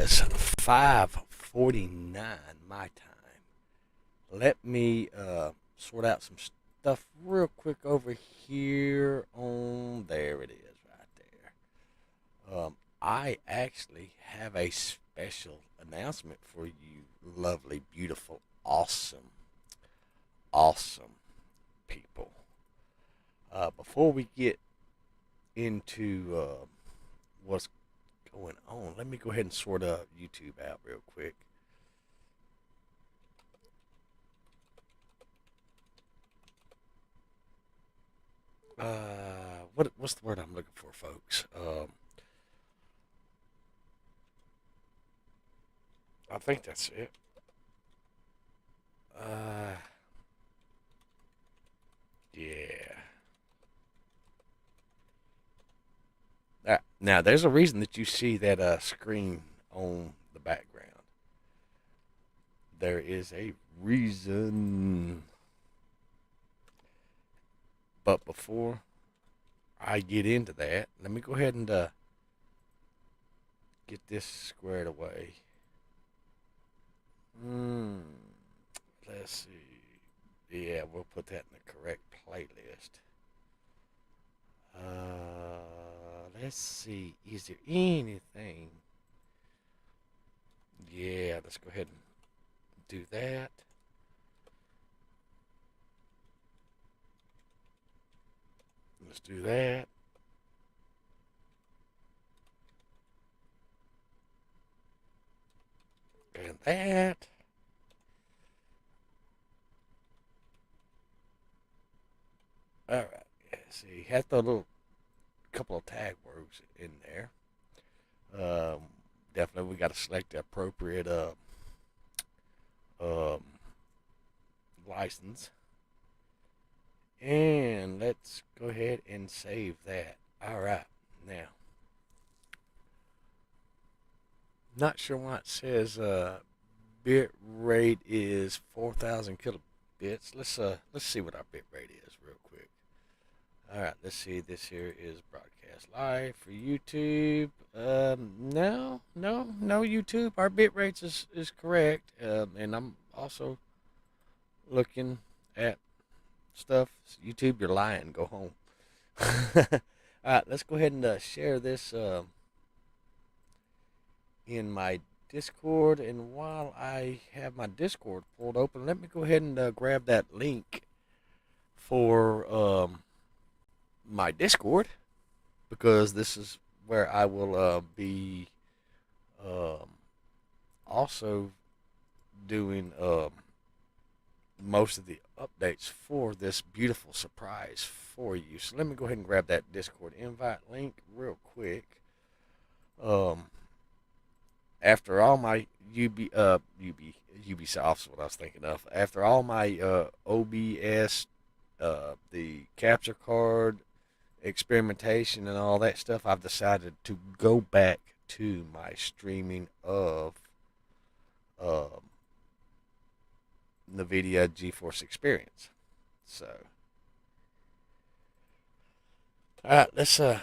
It's 5:49 my time. Let me sort out some stuff real quick over here on there it is right there. I actually have a special announcement for you lovely, beautiful, awesome people. Before we get into what's going on, let me go ahead and sort YouTube out real quick. What's the word I'm looking for, folks? I think that's it. Uh, yeah. Now, there's a reason that you see that screen on the background. There is a reason. But before I get into that, let me go ahead and get this squared away. Hmm. Let's see. Yeah, we'll put that in the correct playlist. Let's see. Is there anything? Yeah, let's go ahead and do that. Let's do that. And that. All right. See, had the little couple of tag words in there. Um, Definitely, we got to select the appropriate um, license. And let's go ahead and save that. All right. Now, not sure why it says bit rate is 4,000 kilobits. Let's see what our bit rate is real quick. All right, let's see. This here is broadcast live for YouTube. No, YouTube. Our bit rates is correct. And I'm also looking at stuff. YouTube, you're lying. Go home. All right, let's go ahead and share this in my Discord. And while I have my Discord pulled open, let me go ahead and grab that link for my Discord because this is where I will be um, also doing most of the updates for this beautiful surprise for you. So let me go ahead and grab that Discord invite link real quick. Um, After all my Ubisofts, what I was thinking of. After all my OBS, the capture card experimentation and all that stuff, I've decided to go back to my streaming of um, NVIDIA GeForce Experience. So, all right, let's see.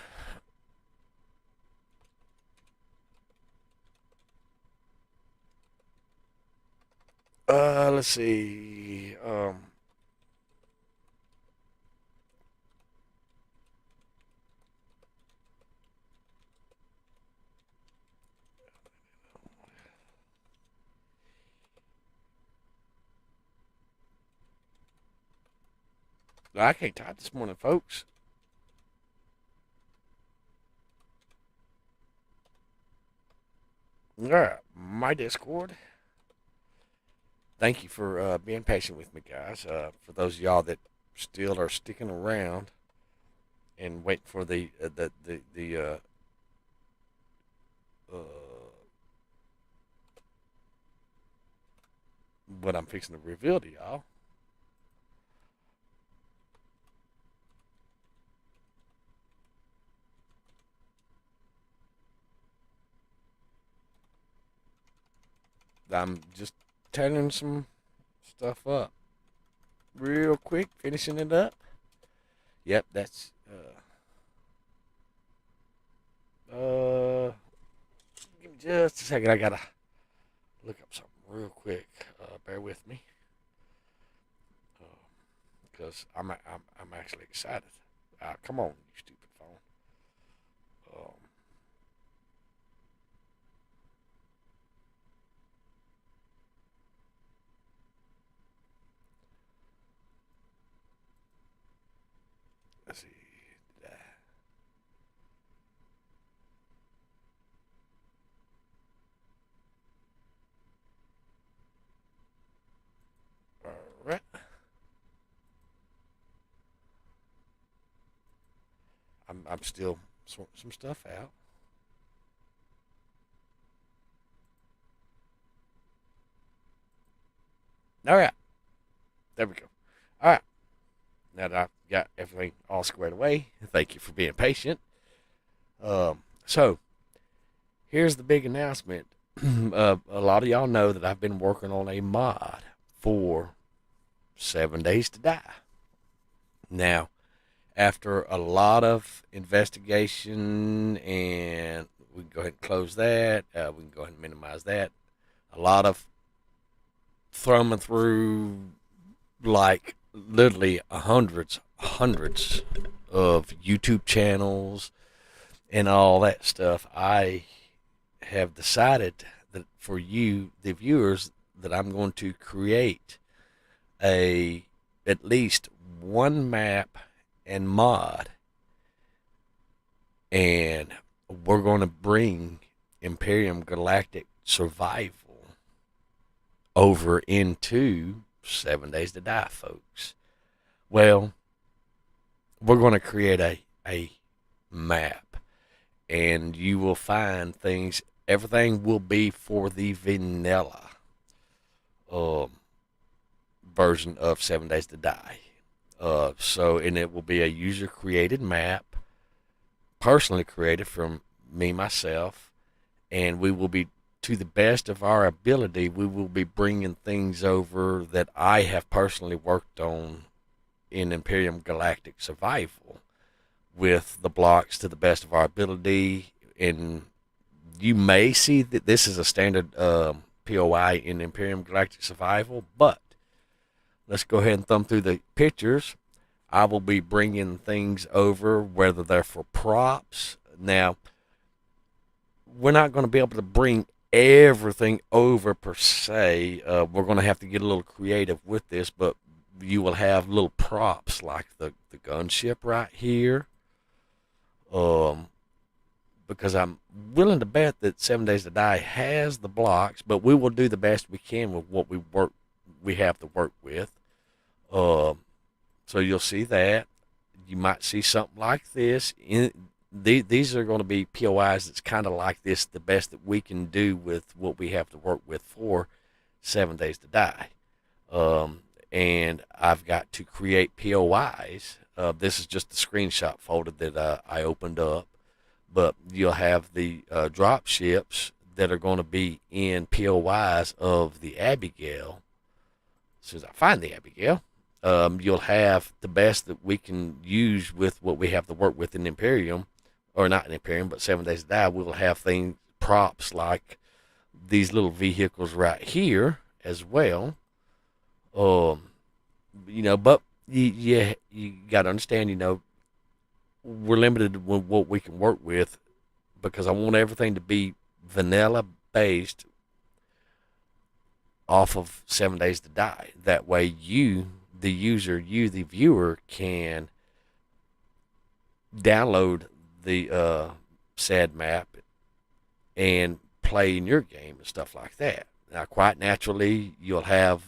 I can't type this morning, folks. All right, my Discord. Thank you for being patient with me, guys. For those of y'all that still are sticking around and waiting for uh, what I'm fixing to reveal to y'all. I'm just turning some stuff up real quick, finishing it up. Yep, that's give me just a second. I gotta look up something real quick. Bear with me, because I'm actually excited. Come on, you stupid phone. Um, let's see. All right. I'm still sorting some stuff out. All right. There we go. All right. Now that I've got everything all squared away, thank you for being patient. So here's the big announcement. A lot of y'all know that I've been working on a mod for 7 Days to Die. Now, after a lot of investigation, and we can go ahead and close that, we can go ahead and minimize that. A lot of thumbing through, like literally hundreds of YouTube channels and all that stuff. I have decided that for you, the viewers, that I'm going to create at least one map and mod, and we're going to bring Imperium Galactic Survival over into 7 Days to Die, folks. Well, we're going to create a map, and you will find things. Everything will be for the vanilla version of 7 Days to Die. And it will be a user created map, personally created from me myself, and we will be, to the best of our ability, we will be bringing things over that I have personally worked on in Imperium Galactic Survival with the blocks to the best of our ability. And you may see that this is a standard POI in Imperium Galactic Survival, but let's go ahead and thumb through the pictures. I will be bringing things over, whether they're for props. Now, we're not going to be able to bring everything over per se. We're going to have to get a little creative with this, but you will have little props like the gunship right here. Because I'm willing to bet that 7 Days to Die has the blocks, but we will do the best we can with what we have to work with. So you'll see that. You might see something like this. These are going to be POIs that's kind of like this, the best that we can do with what we have to work with for 7 Days to Die. And I've got to create POIs. This is just the screenshot folder that I opened up. But you'll have the drop ships that are going to be in POIs of the Abigail. As soon as I find the Abigail, you'll have the best that we can use with what we have to work with in Imperium, or not in Imperium, but 7 Days to Die. We'll have things, props like these little vehicles right here as well. But you got to understand, we're limited with what we can work with, because I want everything to be vanilla based off of 7 Days to Die. That way you, the user, you, the viewer, can download the SAD map and play in your game and stuff like that. Now, quite naturally, you'll have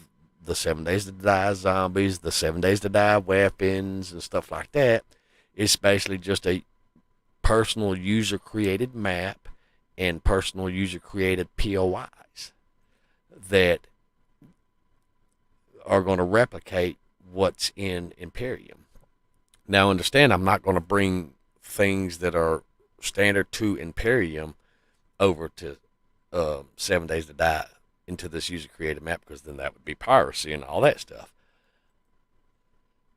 the 7 Days to Die zombies, the 7 Days to Die weapons and stuff like that. It's basically just a personal user created map and personal user created POIs that are going to replicate what's in Imperium. Now, understand, I'm not going to bring things that are standard to Imperium over to 7 Days to Die into this user created map, because then that would be piracy and all that stuff.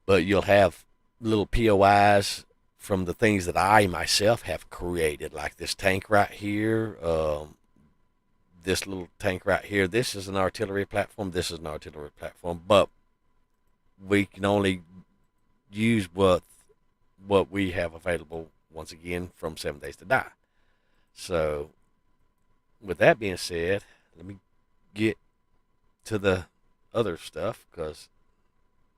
But you'll have little POIs from the things that I myself have created, like this tank right here, this little tank right here. This is an artillery platform. This is an artillery platform, but we can only use what we have available once again from 7 Days to Die. So, with that being said, let me get to the other stuff because,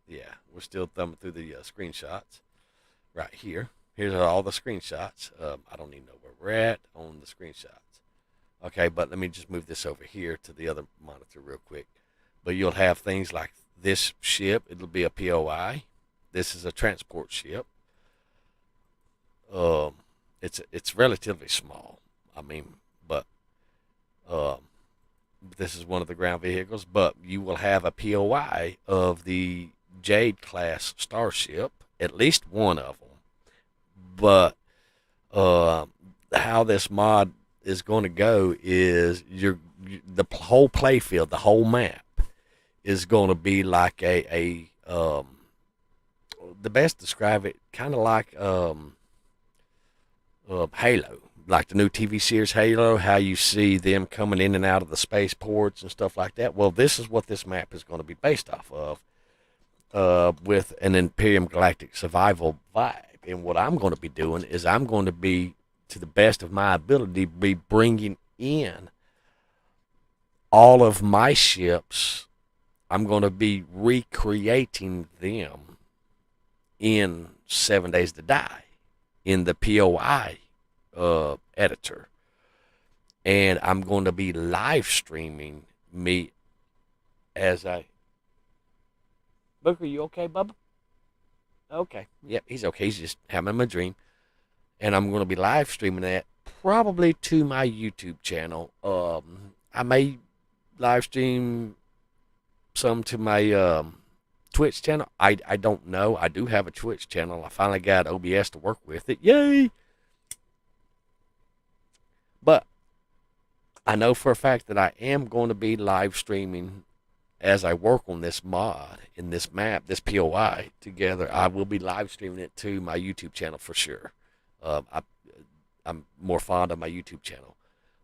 yeah, we're still thumbing through the screenshots right here. Here's all the screenshots. I don't even know where we're at on the screenshots. Okay, but let me just move this over here to the other monitor real quick. But you'll have things like this ship. It'll be a POI. This is a transport ship. It's relatively small. I mean, but this is one of the ground vehicles. But you will have a POI of the Jade class starship, at least one of them. But how this mod is going to go is the whole playfield, the whole map is going to be like the best describe it kind of like Halo, like the new TV series Halo, how you see them coming in and out of the spaceports and stuff like that. Well, this is what this map is going to be based off of, with an Imperium Galactic survival vibe. And what I'm going to be doing is I'm going to be, to the best of my ability, be bringing in all of my ships. I'm going to be recreating them in 7 Days to Die in the POI editor. And I'm going to be live streaming me as I... Booker, you okay, Bubba? Okay. Yep, he's okay. He's just having a dream. And I'm going to be live streaming that probably to my YouTube channel. I may live stream some to my Twitch channel. I don't know. I do have a Twitch channel. I finally got OBS to work with it. Yay! But I know for a fact that I am going to be live streaming as I work on this mod in this map, this POI together. I will be live streaming it to my YouTube channel for sure. I'm more fond of my YouTube channel.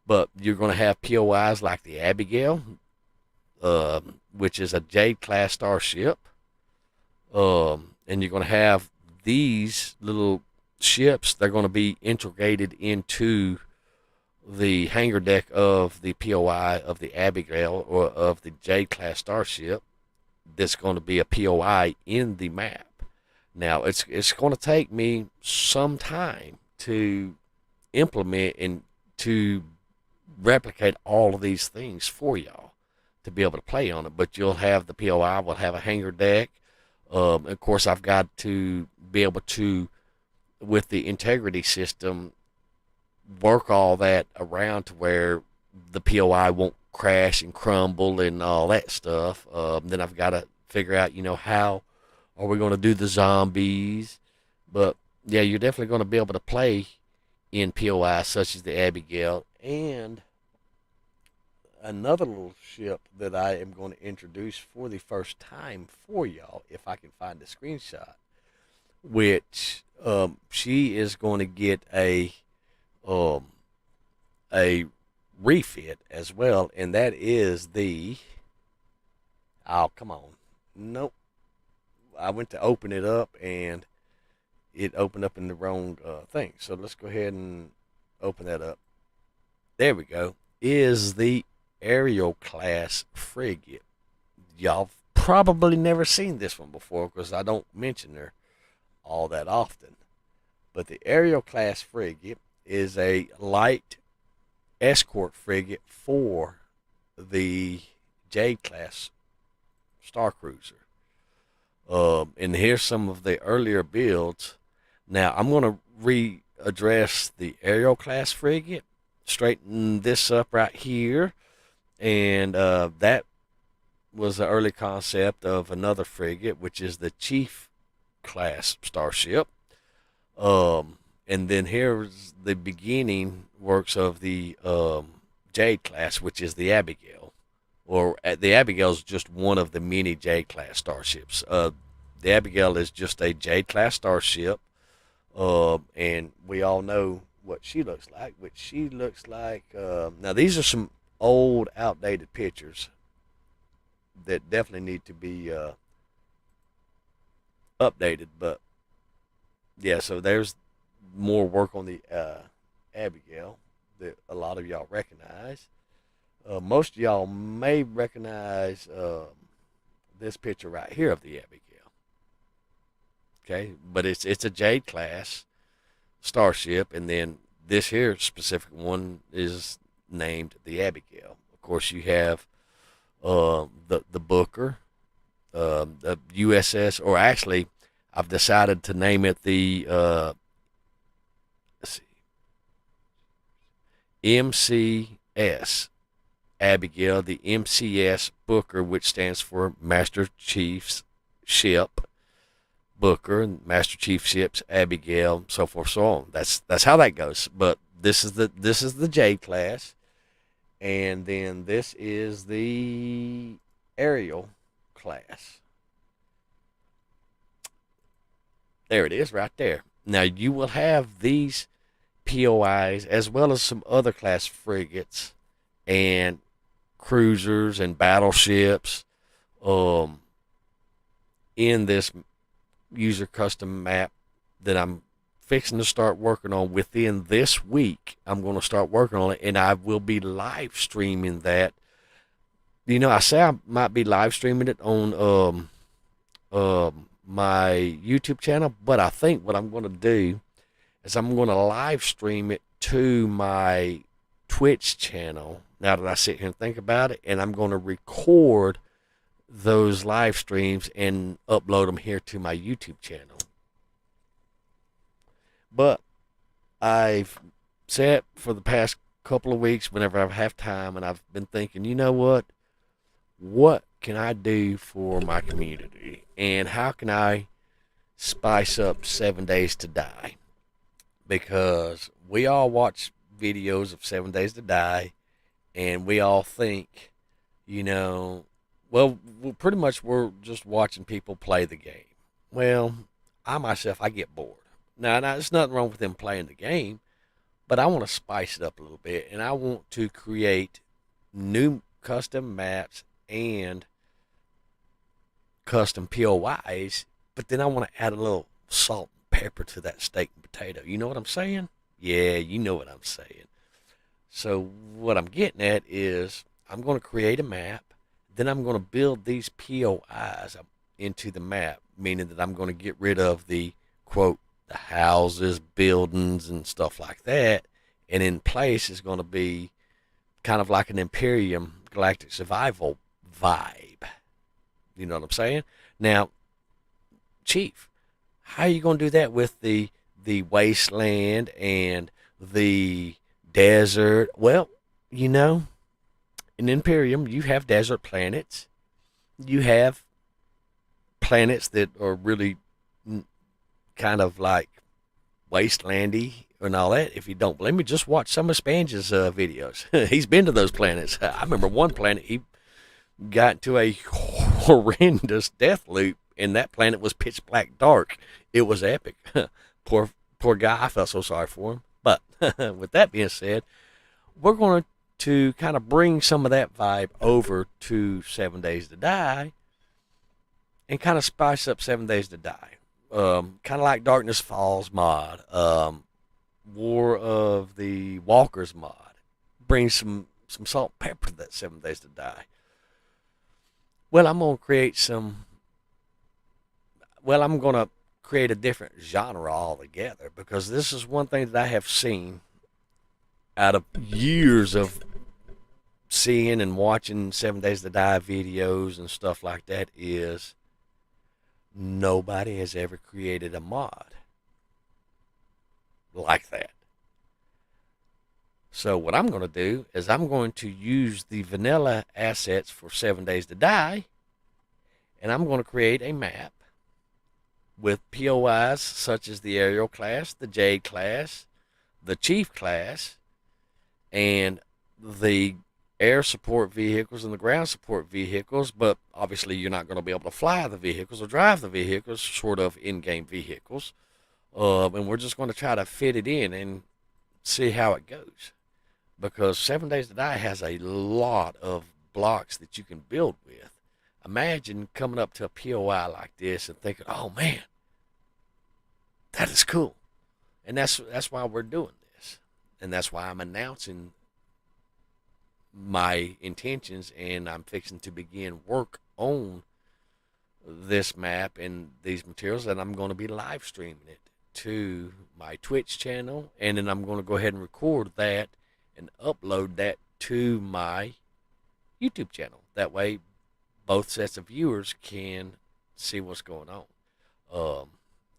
But you're going to have POIs like the Abigail, which is a Jade class starship. And you're going to have these little ships. They're going to be integrated into the hangar deck of the POI of the Abigail or of the Jade class starship. That's going to be a POI in the map. Now, it's going to take me some time to implement and to replicate all of these things for y'all to be able to play on it. But you'll have the POI will have a hangar deck. Of course, I've got to be able to, with the integrity system, work all that around to where the POI won't crash and crumble and all that stuff. Then I've got to figure out, how are we going to do the zombies. But, yeah, you're definitely going to be able to play in POI such as the Abigail. And another little ship that I am going to introduce for the first time for y'all, if I can find the screenshot, which she is going to get a refit as well, and that is the... Oh, come on. Nope. I went to open it up, and it opened up in the wrong thing. So let's go ahead and open that up. There we go. Is the Ariel class frigate. Y'all probably never seen this one before because I don't mention her all that often. But the Ariel class frigate is a light escort frigate for the Jade class star cruiser. And here's some of the earlier builds. Now I'm going to readdress the Ariel class frigate, straighten this up right here, and that was the early concept of another frigate, which is the Chief class starship. And then here's the beginning works of the Jade class, which is the Abigail. Or the Abigail is just one of the many Jade class starships. The Abigail is just a Jade class starship, and we all know what she looks like. Which she looks like. Now these are some old, outdated pictures that definitely need to be updated. But yeah, so there's more work on the Abigail that a lot of y'all recognize. Most of y'all may recognize this picture right here of the Abigail. Okay, but it's a Jade class starship, and then this here specific one is named the Abigail. Of course, you have the Booker, the USS, or actually, I've decided to name it the let's see, MCS Abigail, the MCS Booker, which stands for Master Chief's Ship Booker, and Master Chief Ships Abigail, so forth, so on. That's how that goes. But this is the Jade class, and then this is the Ariel class. There it is, right there. Now you will have these POIs as well as some other class frigates and cruisers and battleships um, in this user custom map that I'm fixing to start working on within this week. I'm going to start working on it, and I will be live streaming that. I say I might be live streaming it on my YouTube channel, but I think what I'm going to do is I'm going to live stream it to my Twitch channel now that I sit here and think about it, and I'm going to record those live streams and upload them here to my YouTube channel. But I've said for the past couple of weeks, whenever I have time, and I've been thinking, you know what? What can I do for my community? And how can I spice up 7 Days to Die? Because we all watch videos of 7 Days to Die, and we all think, well, pretty much we're just watching people play the game. Well, I get bored. Now, there's nothing wrong with them playing the game, but I want to spice it up a little bit, and I want to create new custom maps and custom POIs, but then I want to add a little salt and pepper to that steak and potato. You know what I'm saying? Yeah, you know what I'm saying. So what I'm getting at is I'm going to create a map, then I'm going to build these POIs into the map, meaning that I'm going to get rid of the, quote, the houses, buildings, and stuff like that, and in place is going to be kind of like an Imperium Galactic Survival vibe. You know what I'm saying? Now, Chief, how are you going to do that with the wasteland and the desert? Well, in Imperium, you have desert planets. You have planets that are really kind of like wastelandy and all that. If you don't believe me, just watch some of Spange's videos. He's been to those planets. I remember one planet he got into a horrendous death loop, and that planet was pitch black dark. It was epic. poor guy. I felt so sorry for him. But with that being said, we're going to kind of bring some of that vibe over to 7 Days to Die and kind of spice up 7 Days to Die. Kind of like Darkness Falls mod, War of the Walkers mod. Bring some salt and pepper to that 7 Days to Die. Well, I'm going to create a different genre altogether, because this is one thing that I have seen out of years of seeing and watching 7 Days to Die videos and stuff like that is nobody has ever created a mod like that. So what I'm going to do is I'm going to use the vanilla assets for 7 Days to Die, and I'm going to create a map with POIs such as the Ariel class, the Jade class, the Chief class, and the air support vehicles and the ground support vehicles. But obviously you're not going to be able to fly the vehicles or drive the vehicles, sort of in-game vehicles. And we're just going to try to fit it in and see how it goes. because 7 Days to Die has a lot of blocks that you can build with. Imagine coming up to a POI like this and thinking, "Oh man, that is cool," and that's why we're doing this, and that's why I'm announcing my intentions, and I'm fixing to begin work on this map and these materials, and I'm going to be live streaming it to my Twitch channel, and then I'm going to go ahead and record that and upload that to my YouTube channel. That way, both sets of viewers can see what's going on. Um,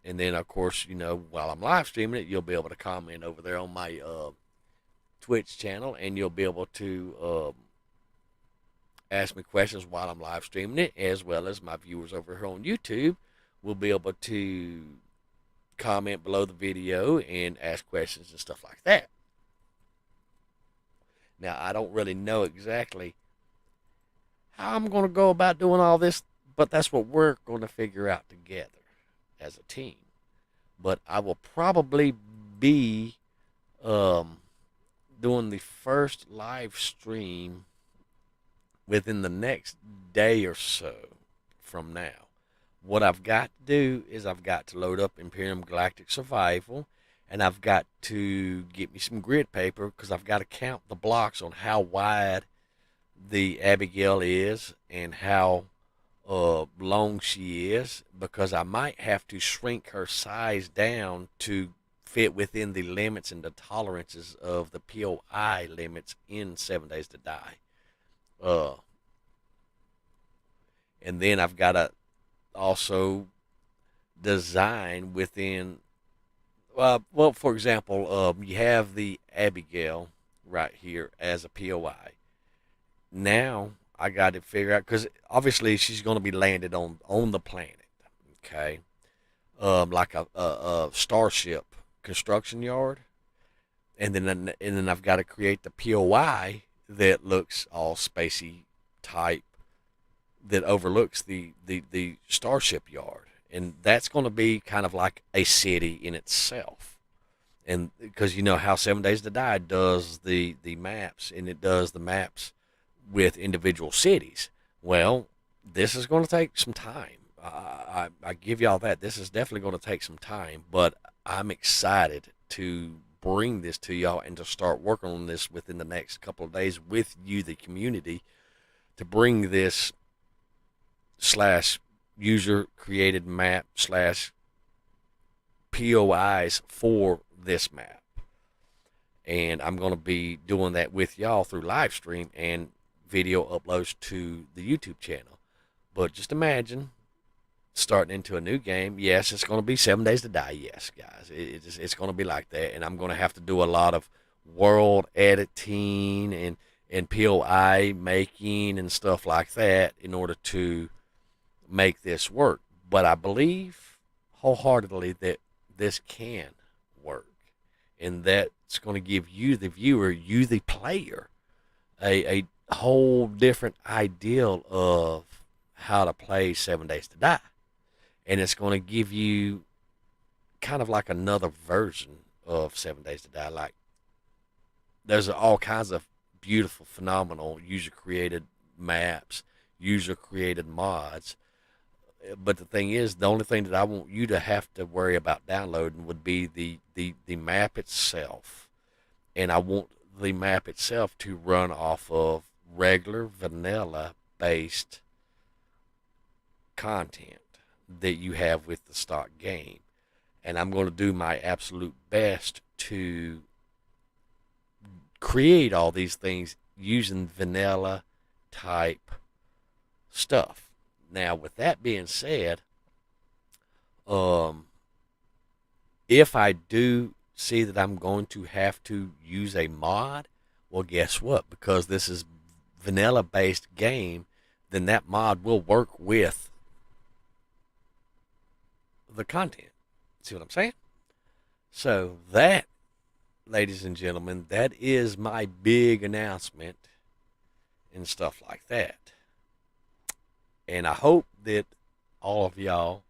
and then, of course, while I'm live streaming it, you'll be able to comment over there on my Twitch channel, and you'll be able to ask me questions while I'm live streaming it, as well as my viewers over here on YouTube will be able to comment below the video and ask questions and stuff like that. Now, I don't really know exactly how I'm going to go about doing all this, but that's what we're going to figure out together as a team. But I will probably be doing the first live stream within the next day or so from now. What I've got to do is I've got to load up Imperium Galactic Survival, and I've got to get me some grid paper because I've got to count the blocks on how wide the Abigail is and how long she is, because I might have to shrink her size down to fit within the limits and the tolerances of the POI limits in 7 Days to Die. And then I've got to also design within, well, for example, you have the Abigail right here as a POI. Now I got to figure out, because obviously she's going to be landed on the planet, okay, like a starship construction yard, and then I've got to create the POI that looks all spacey type, that overlooks the starship yard, and that's going to be kind of like a city in itself. And because you know how 7 Days to Die does the maps, and it does the maps with individual cities. Well, this is going to take some time. I give y'all that. This is definitely going to take some time, but I'm excited to bring this to y'all and to start working on this within the next couple of days with you, the community, to bring this slash user created map slash POIs for this map. And I'm going to be doing that with y'all through live stream and video uploads to the YouTube channel. But just imagine starting into a new game. Yes, it's going to be 7 Days to Die. Yes, guys, it's going to be like that, and I'm going to have to do a lot of world editing and POI making and stuff like that in order to make this work. But I believe wholeheartedly that this can work, and that's going to give you, the viewer, you, the player, a whole different ideal of how to play 7 Days to Die. And it's going to give you kind of like another version of 7 Days to Die. Like, there's all kinds of beautiful, phenomenal user-created maps, user-created mods. But the thing is, the only thing that I want you to have to worry about downloading would be the map itself. And I want the map itself to run off of regular vanilla-based content that you have with the stock game. And I'm going to do my absolute best to create all these things using vanilla type stuff. Now, with that being said, if I do see that I'm going to have to use a mod, well, guess what? Because this is vanilla based game, then that mod will work with the content. See what I'm saying? So that, ladies and gentlemen, that is my big announcement and stuff like that. And I hope that all of y'all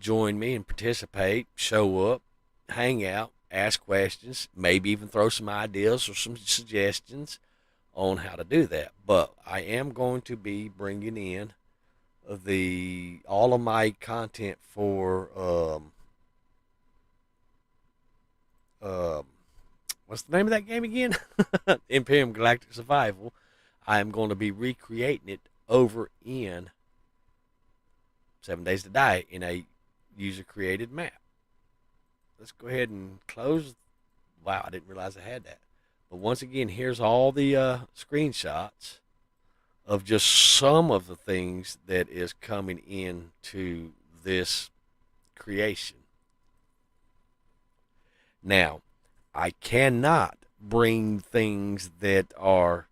join me and participate, show up, hang out, ask questions, maybe even throw some ideas or some suggestions on how to do that. But I am going to be bringing in the all of my content for um, what's the name of that game again? Imperium Galactic Survival. I am going to be recreating it over in 7 Days to Die in a user created map. Let's go ahead and close. Wow, I didn't realize I had that. But once again, here's all the screenshots of just some of the things that is coming into this creation. Now, I cannot bring things that are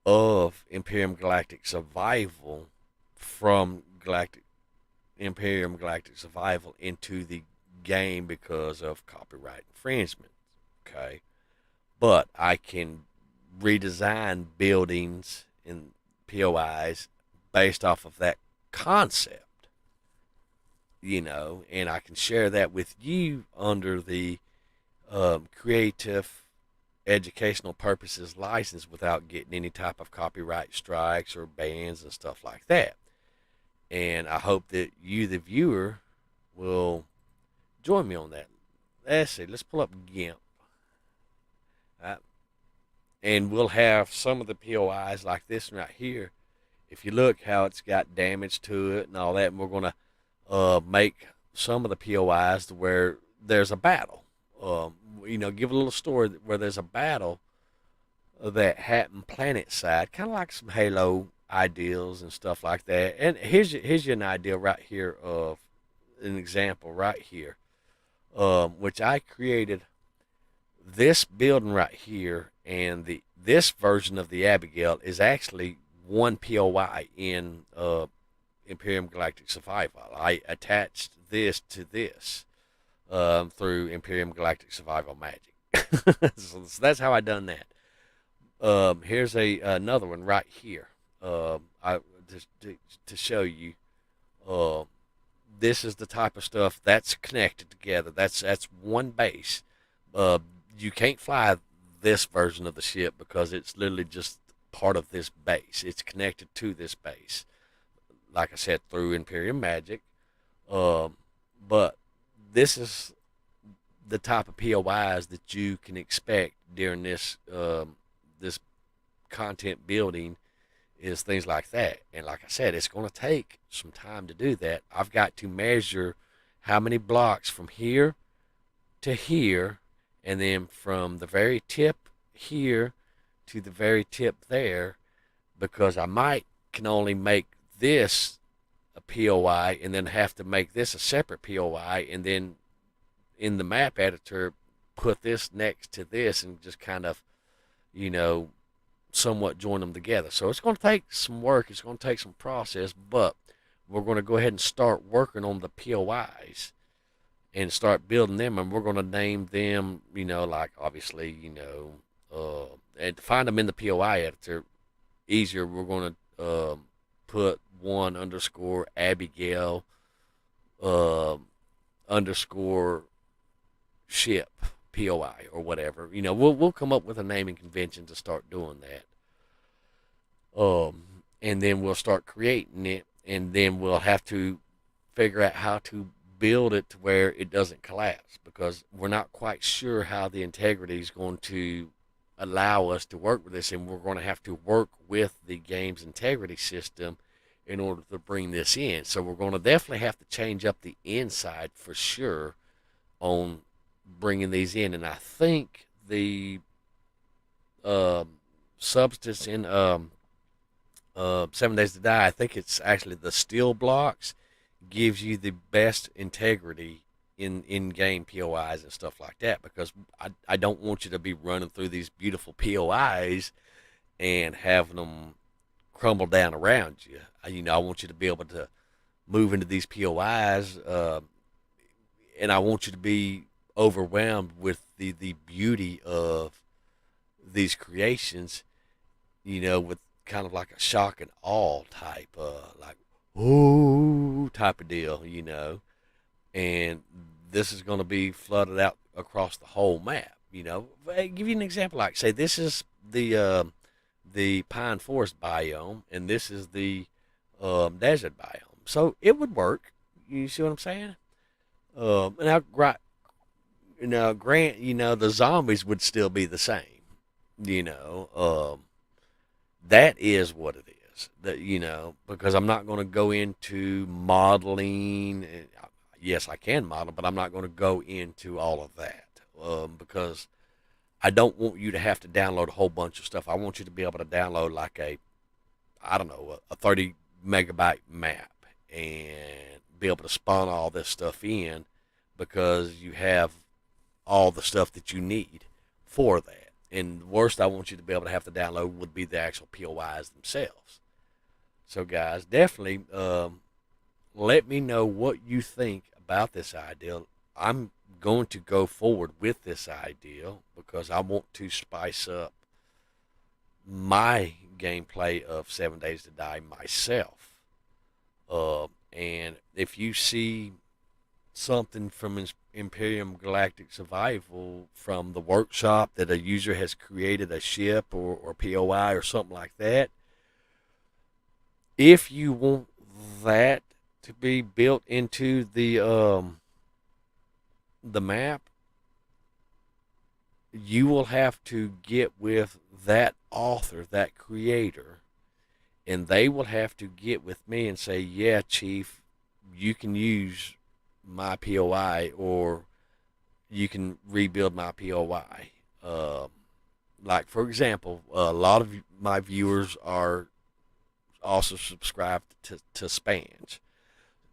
of Imperium Galactic Survival from Imperium Galactic Survival into the game because of copyright infringement. Okay, but I can redesign buildings and POIs based off of that concept, and I can share that with you under the creative educational purposes license without getting any type of copyright strikes or bans and stuff like that. And I hope that you, the viewer, will join me on that. Let's see. Let's pull up GIMP. And we'll have some of the POIs like this one right here. If you look how it's got damage to it and all that, and we're going to make some of the POIs to where there's a battle. Give a little story where there's a battle that happened planet side, kind of like some Halo ideals and stuff like that. And here's you an idea right here of an example right here, which I created this building right here, and this version of the Abigail is actually one POI in Imperium Galactic Survival. I attached this to this through Imperium Galactic Survival Magic. So that's how I done that. Here's another one right here. To show you. This is the type of stuff that's connected together. That's one base. You can't fly this version of the ship because it's literally just part of this base. It's connected to this base, like I said, through Imperium Magic. But this is the type of POIs that you can expect during this this content building, is things like that. And like I said, it's going to take some time to do that. I've got to measure how many blocks from here to here, and then from the very tip here to the very tip there, because I can only make this a POI and then have to make this a separate POI, and then in the map editor put this next to this and just kind of, somewhat join them together. So it's going to take some work. It's going to take some process, but we're going to go ahead and start working on the POIs and start building them, and we're going to name them, like obviously, and to find them in the POI editor easier, we're going to put 1_Abigail underscore ship POI or whatever. We'll come up with a naming convention to start doing that. And then we'll start creating it, and then we'll have to figure out how to build it to where it doesn't collapse, because we're not quite sure how the integrity is going to allow us to work with this, and we're going to have to work with the game's integrity system in order to bring this in. So we're going to definitely have to change up the inside for sure on bringing these in. And I think the substance in 7 Days to Die, I think it's actually the steel blocks, gives you the best integrity in game POIs and stuff like that, because I don't want you to be running through these beautiful POIs and having them crumble down around you. I want you to be able to move into these POIs, and I want you to be overwhelmed with the beauty of these creations, with kind of like a shock and awe type, like, oh, type of deal, and this is going to be flooded out across the whole map. I'll give you an example. Like, say, this is the pine forest biome, and this is the desert biome. So it would work. You see what I'm saying? And grant, the zombies would still be the same. You know, that is what it is. Because I'm not going to go into modeling. Yes, I can model, but I'm not going to go into all of that because I don't want you to have to download a whole bunch of stuff. I want you to be able to download like I don't know, a 30 megabyte map and be able to spawn all this stuff in because you have all the stuff that you need for that. And the worst I want you to be able to have to download would be the actual POIs themselves. So, guys, definitely let me know what you think about this idea. I'm going to go forward with this idea because I want to spice up my gameplay of 7 Days to Die myself. And if you see something from Imperium Galactic Survival from the workshop that a user has created a ship or POI or something like that, if you want that to be built into the map, you will have to get with that author, that creator, and they will have to get with me and say, yeah, Chief, you can use my POI or you can rebuild my POI. Like, for example, a lot of my viewers are also subscribed to Spange.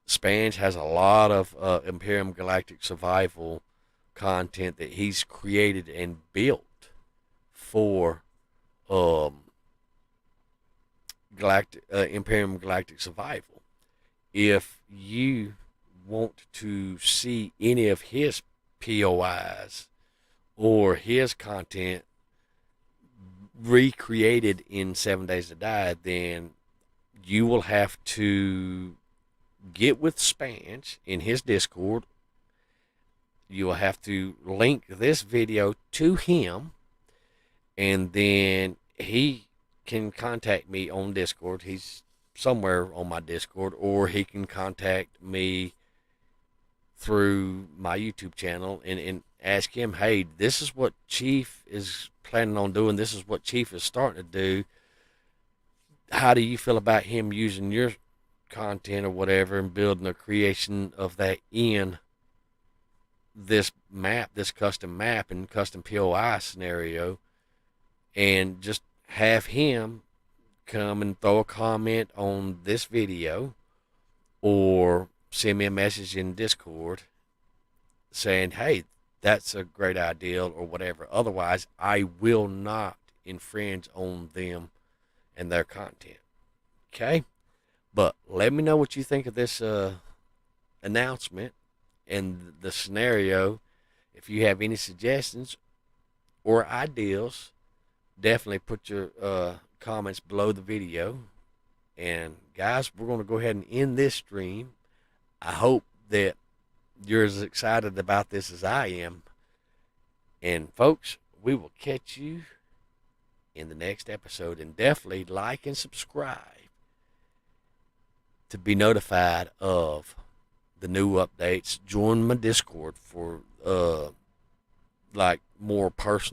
Spange has a lot of Imperium Galactic Survival content that he's created and built for Imperium Galactic Survival. If you want to see any of his POIs or his content recreated in 7 Days to Die, then you will have to get with Spange in his Discord. You will have to link this video to him, and then he can contact me on Discord. He's somewhere on my Discord, or he can contact me through my YouTube channel and ask him, hey, this is what Chief is planning on doing. This is what Chief is starting to do. How do you feel about him using your content or whatever and building a creation of that in this map, this custom map and custom POI scenario, and just have him come and throw a comment on this video or send me a message in Discord saying, hey, that's a great idea or whatever. Otherwise, I will not infringe on them and their content. Okay? But let me know what you think of this announcement and the scenario. If you have any suggestions or ideas, definitely put your comments below the video. And guys, we're going to go ahead and end this stream. I hope that you're as excited about this as I am. And folks, we will catch you in the next episode. And definitely like and subscribe to be notified of the new updates. Join my Discord for like more personal